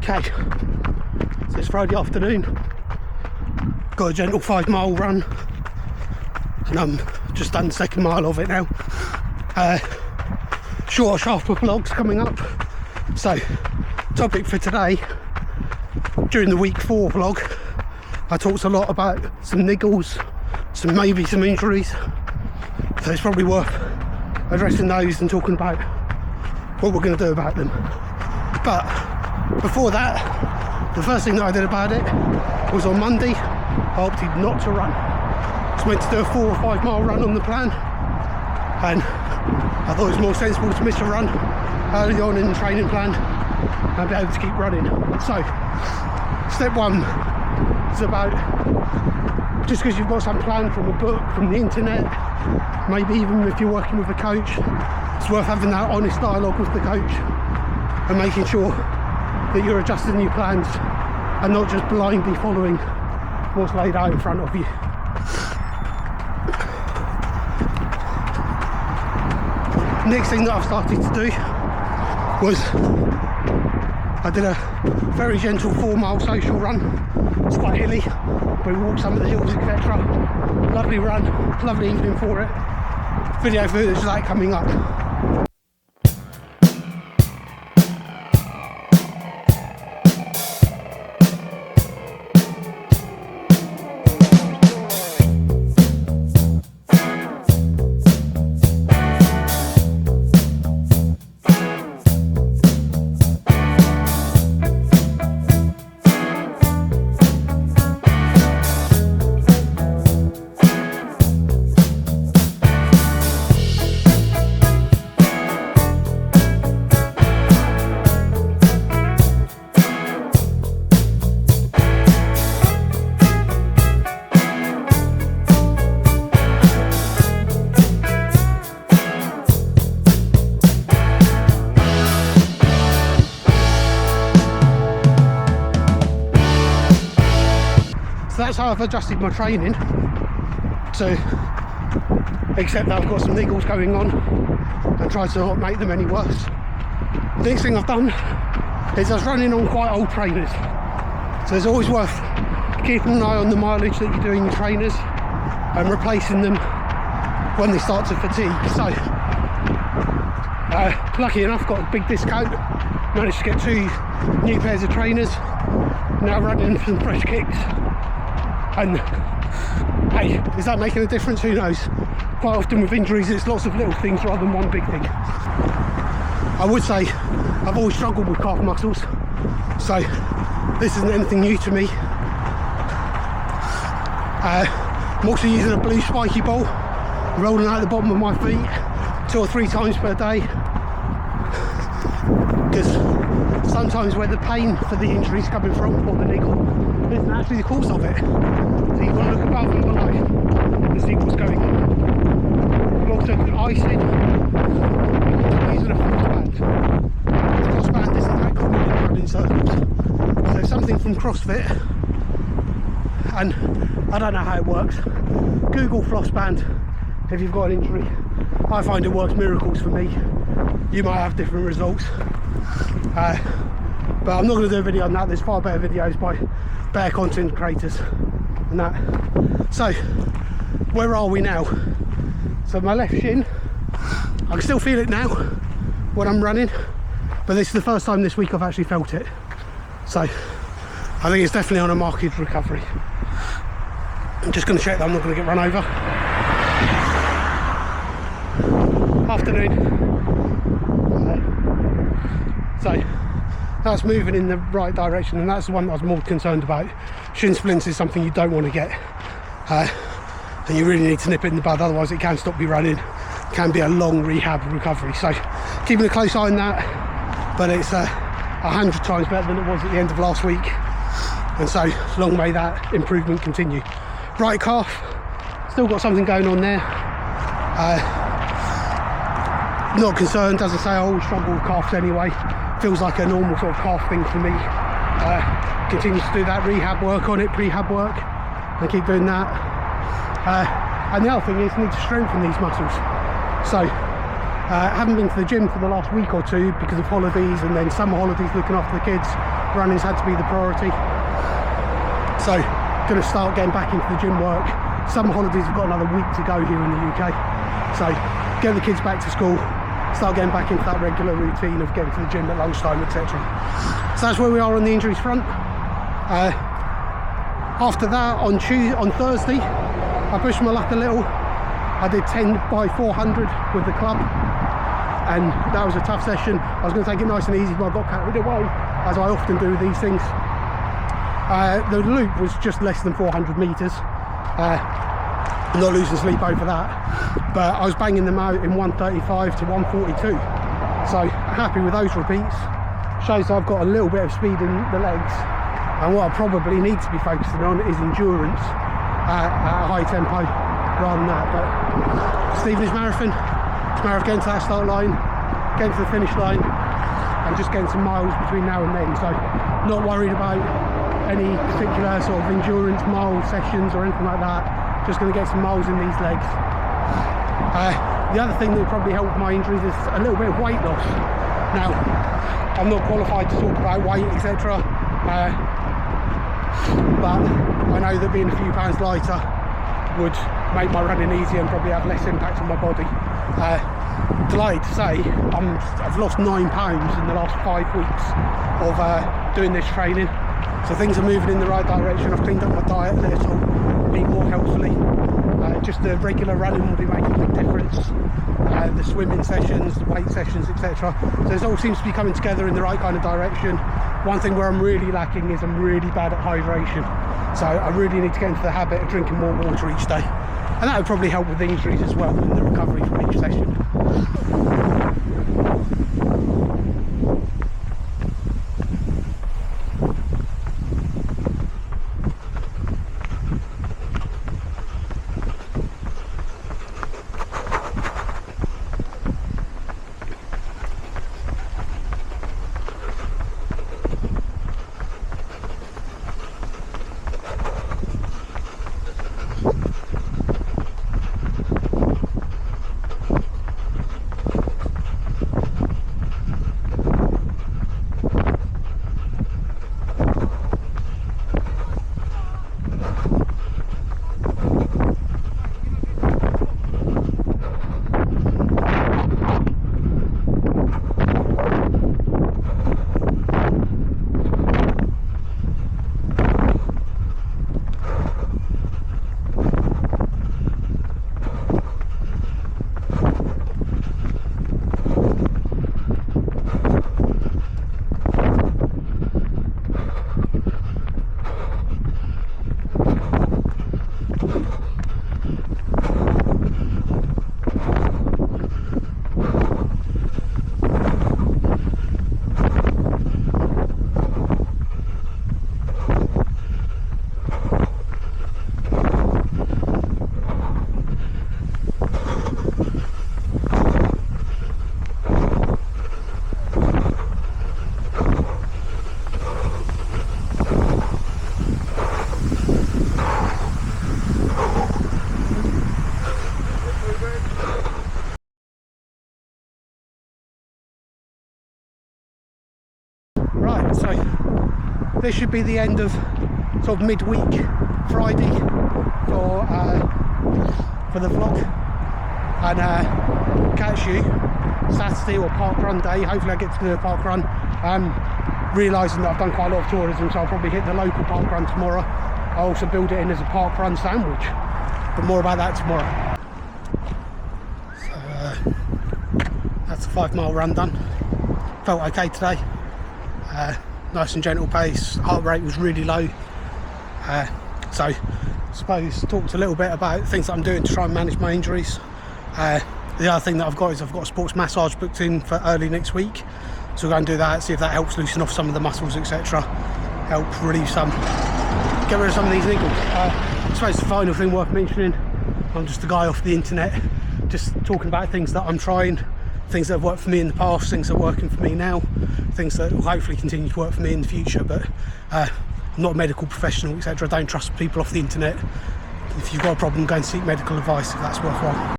Okay, so it's Friday afternoon, got a gentle 5 mile run and I'm just done the second mile of it now. Shorter, sharper vlogs coming up. So, topic for today, during the week 4 vlog, I talked a lot about some niggles, maybe some injuries, so it's probably worth addressing those and talking about what we're going to do about them. But before that, the first thing that I did about it was on Monday, I opted not to run. I was meant to do a 4 or 5 mile run on the plan, and I thought it was more sensible to miss a run early on in the training plan and be able to keep running. So, step 1 is about, just because you've got some plan from a book, from the internet, maybe even if you're working with a coach, it's worth having that honest dialogue with the coach and making sure that you're adjusting your plans and not just blindly following what's laid out in front of you. Next thing that I've started to do was I did a very gentle 4 mile social run. It's quite hilly, we walked some of the hills, etc. Lovely run, lovely evening for it. Video footage of that coming up. So that's how I've adjusted my training, except that I've got some niggles going on and tried to not make them any worse. The next thing I've done is I was running on quite old trainers, so it's always worth keeping an eye on the mileage that you're doing your trainers and replacing them when they start to fatigue. So lucky enough, got a big discount, managed to get 2 new pairs of trainers, now running some fresh kicks. And hey, is that making a difference? Who knows? Quite often with injuries it's lots of little things rather than one big thing. I would say I've always struggled with calf muscles, so this isn't anything new to me. I'm also using a blue spiky ball, rolling out the bottom of my feet 2 or 3 times per day, because sometimes where the pain for the injury is coming from, or the niggle, isn't actually the cause of it. So you've got to look above and below to see what's going on. I've also got icing. I'm using a floss band. The floss band isn't that common in running circles. So something from CrossFit, and I don't know how it works. Google floss band if you've got an injury. I find it works miracles for me. You might have different results. But I'm not going to do a video on that. There's far better videos by better content creators than that. So, where are we now? So my left shin, I can still feel it now when I'm running, but this is the first time this week I've actually felt it. So, I think it's definitely on a marked recovery. I'm just going to check that I'm not going to get run over. Afternoon. So, that's moving in the right direction, and that's the one that I was more concerned about. Shin splints is something you don't want to get, and you really need to nip it in the bud, otherwise it can stop you running. It can be a long rehab recovery, so keeping a close eye on that. But it's 100 times better than it was at the end of last week, and so long may that improvement continue. Right calf, still got something going on there. Not concerned, as I say, I always struggle with calves anyway. Feels like a normal sort of calf thing for me. Continue to do that rehab work on it, prehab work, and keep doing that. And the other thing is, I need to strengthen these muscles. So I haven't been to the gym for the last week or 2 because of holidays, and then summer holidays looking after the kids, running's had to be the priority. So going to start getting back into the gym work. Summer holidays have got another week to go here in the UK, so get the kids back to school, start getting back into that regular routine of getting to the gym at lunchtime, etc. So that's where we are on the injuries front. After that, on Thursday, I pushed my luck a little. I did 10 by 400 with the club, and that was a tough session. I was going to take it nice and easy, but I got carried away, as I often do with these things. The loop was just less than 400 metres. I'm not losing sleep over that, but I was banging them out in 135 to 142. So happy with those repeats. Shows I've got a little bit of speed in the legs, and what I probably need to be focusing on is endurance at a high tempo rather than that. But Stevenage Marathon, it's a matter of getting to that start line, getting to the finish line, and just getting some miles between now and then. So not worried about any particular sort of endurance mile sessions or anything like that. Just going to get some miles in these legs. The other thing that would probably help with my injuries is a little bit of weight loss. Now, I'm not qualified to talk about weight, etc. But I know that being a few pounds lighter would make my running easier and probably have less impact on my body. Delighted to say I've lost 9 pounds in the last 5 weeks of doing this training. So things are moving in the right direction. I've cleaned up my diet a little, eat more healthily. Just the regular running will be making a big difference. The swimming sessions, the weight sessions, etc. So it all seems to be coming together in the right kind of direction. One thing where I'm really lacking is I'm really bad at hydration. So I really need to get into the habit of drinking more water each day. And that would probably help with the injuries as well and the recovery from each session. Right, so this should be the end of sort of midweek Friday for the vlog, and catch you Saturday or park run day. Hopefully I get to do a park run. Realising that I've done quite a lot of tourism, so I'll probably hit the local park run tomorrow. I'll also build it in as a park run sandwich, but more about that tomorrow. So that's a 5 mile run done. Felt okay today. Nice and gentle pace, heart rate was really low. So I suppose talked a little bit about things that I'm doing to try and manage my injuries. The other thing that I've got is I've got a sports massage booked in for early next week, so we'll go and do that, see if that helps loosen off some of the muscles, etc. Help relieve some, get rid of some of these niggles. I suppose the final thing worth mentioning, I'm just a guy off the internet, just talking about things that I'm trying, things that have worked for me in the past, things that are working for me now, things that will hopefully continue to work for me in the future. But I'm not a medical professional, etc. I don't trust people off the internet. If you've got a problem, go and seek medical advice if that's worthwhile.